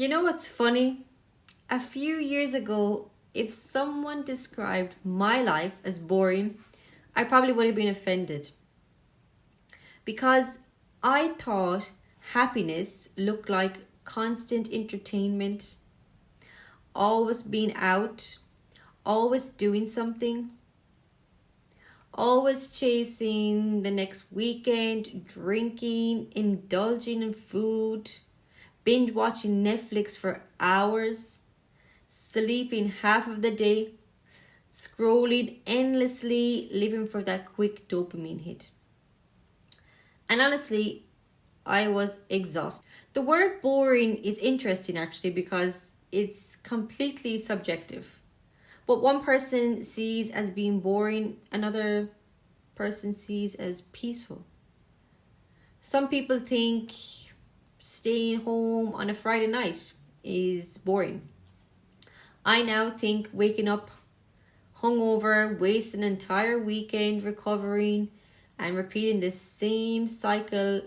You know what's funny? A few years ago, if someone described my life as boring, I probably would have been offended because I thought happiness looked like constant entertainment, always being out, always doing something, always chasing the next weekend, drinking, indulging in food, binge watching Netflix for hours, sleeping half of the day, scrolling endlessly, living for that quick dopamine hit. And honestly, I was exhausted. The word boring is interesting actually because it's completely subjective. What one person sees as being boring, another person sees as peaceful. Some people think staying home on a Friday night is boring. I now think waking up hungover, wasting an entire weekend recovering, and repeating the same cycle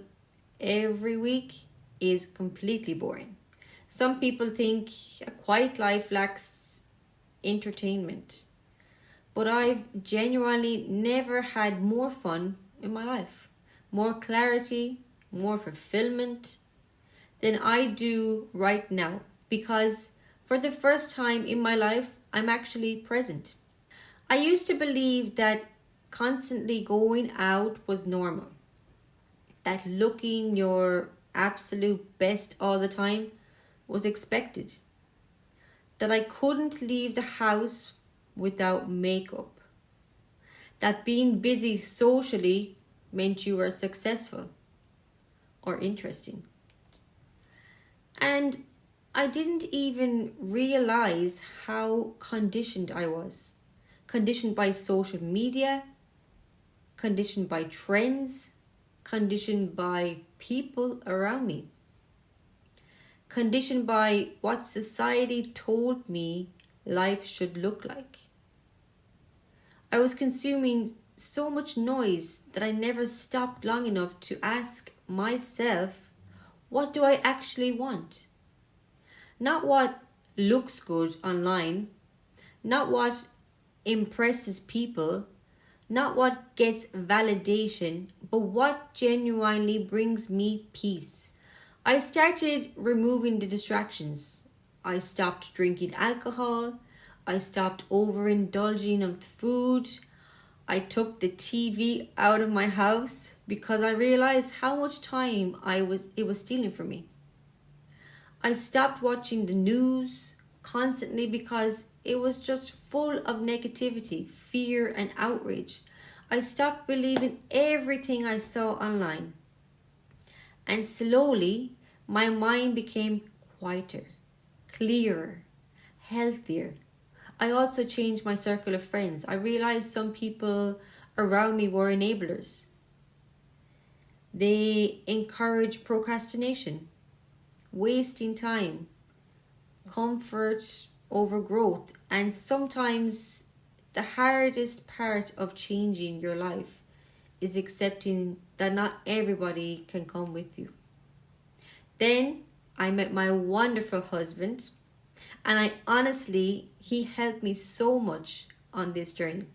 every week is completely boring. Some people think a quiet life lacks entertainment, but I've genuinely never had more fun in my life, more clarity, more fulfillment than I do right now because for the first time in my life, I'm actually present. I used to believe that constantly going out was normal, that looking your absolute best all the time was expected, that I couldn't leave the house without makeup, that being busy socially meant you were successful or interesting. And I didn't even realize how conditioned I was. Conditioned by social media, conditioned by trends, conditioned by people around me, conditioned by what society told me life should look like. I was consuming so much noise that I never stopped long enough to ask myself, what do I actually want? Not what looks good online, not what impresses people, not what gets validation, but what genuinely brings me peace. I started removing the distractions. I stopped drinking alcohol. I stopped overindulging on food. I took the TV out of my house because I realized how much time it was stealing from me. I stopped watching the news constantly because it was just full of negativity, fear, and outrage. I stopped believing everything I saw online. And slowly, my mind became quieter, clearer, healthier. I also changed my circle of friends. I realized some people around me were enablers. They encourage procrastination, wasting time, comfort over growth, and sometimes the hardest part of changing your life is accepting that not everybody can come with you. Then I met my wonderful husband, and he helped me so much on this journey.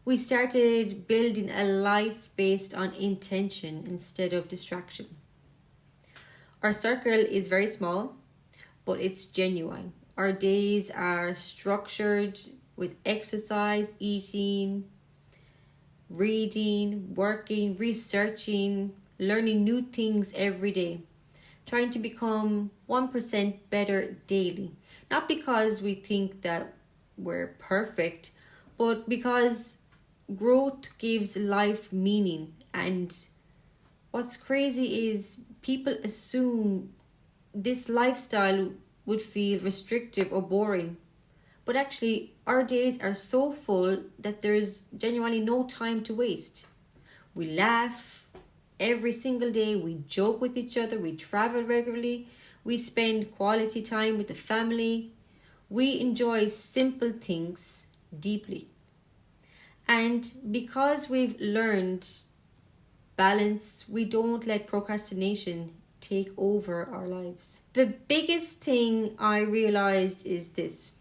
We started building a life based on intention instead of distraction. Our circle is very small, but it's genuine. Our days are structured with exercise, eating, reading, working, researching, learning new things every day, trying to become 1% better daily. Not because we think that we're perfect, but because growth gives life meaning. And what's crazy is people assume this lifestyle would feel restrictive or boring. But actually, our days are so full that there's genuinely no time to waste. We laugh every single day, we joke with each other, we travel regularly, we spend quality time with the family, we enjoy simple things deeply. And because we've learned balance, we don't let procrastination take over our lives. The biggest thing I realized is this: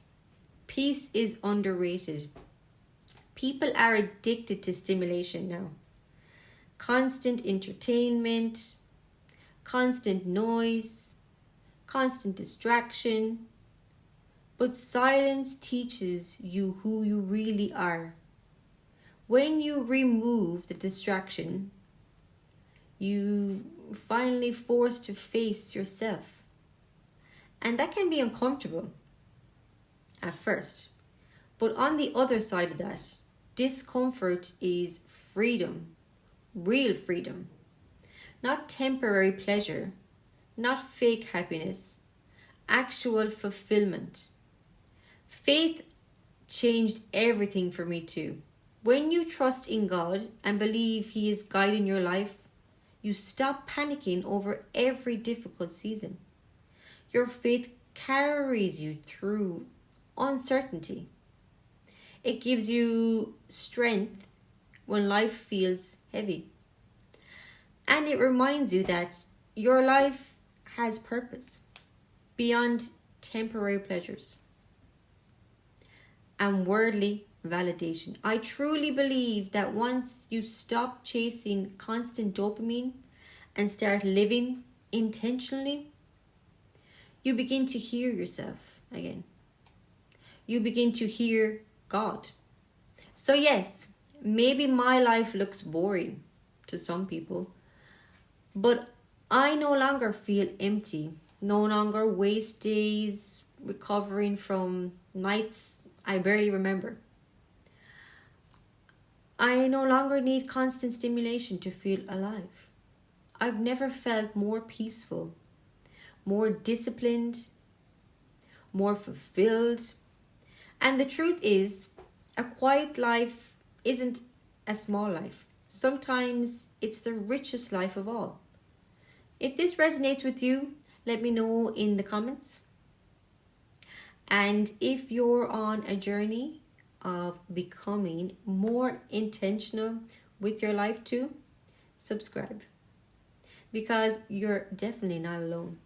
peace is underrated. People are addicted to stimulation now. Constant entertainment, constant noise, constant distraction. But silence teaches you who you really are. When you remove the distraction, you finally forced to face yourself. And that can be uncomfortable at first. But on the other side of that, discomfort is freedom, real freedom. Not temporary pleasure, not fake happiness, actual fulfillment. Faith changed everything for me too. When you trust in God and believe He is guiding your life, you stop panicking over every difficult season. Your faith carries you through uncertainty. It gives you strength when life feels heavy. And it reminds you that your life has purpose beyond temporary pleasures and worldly validation. I truly believe that once you stop chasing constant dopamine and start living intentionally, you begin to hear yourself again. You begin to hear God. So yes, maybe my life looks boring to some people, but I no longer feel empty, no longer waste days recovering from nights I barely remember. I no longer need constant stimulation to feel alive. I've never felt more peaceful, more disciplined, more fulfilled. And the truth is, a quiet life isn't a small life. Sometimes it's the richest life of all. If this resonates with you, let me know in the comments. And if you're on a journey of becoming more intentional with your life too, subscribe, because you're definitely not alone.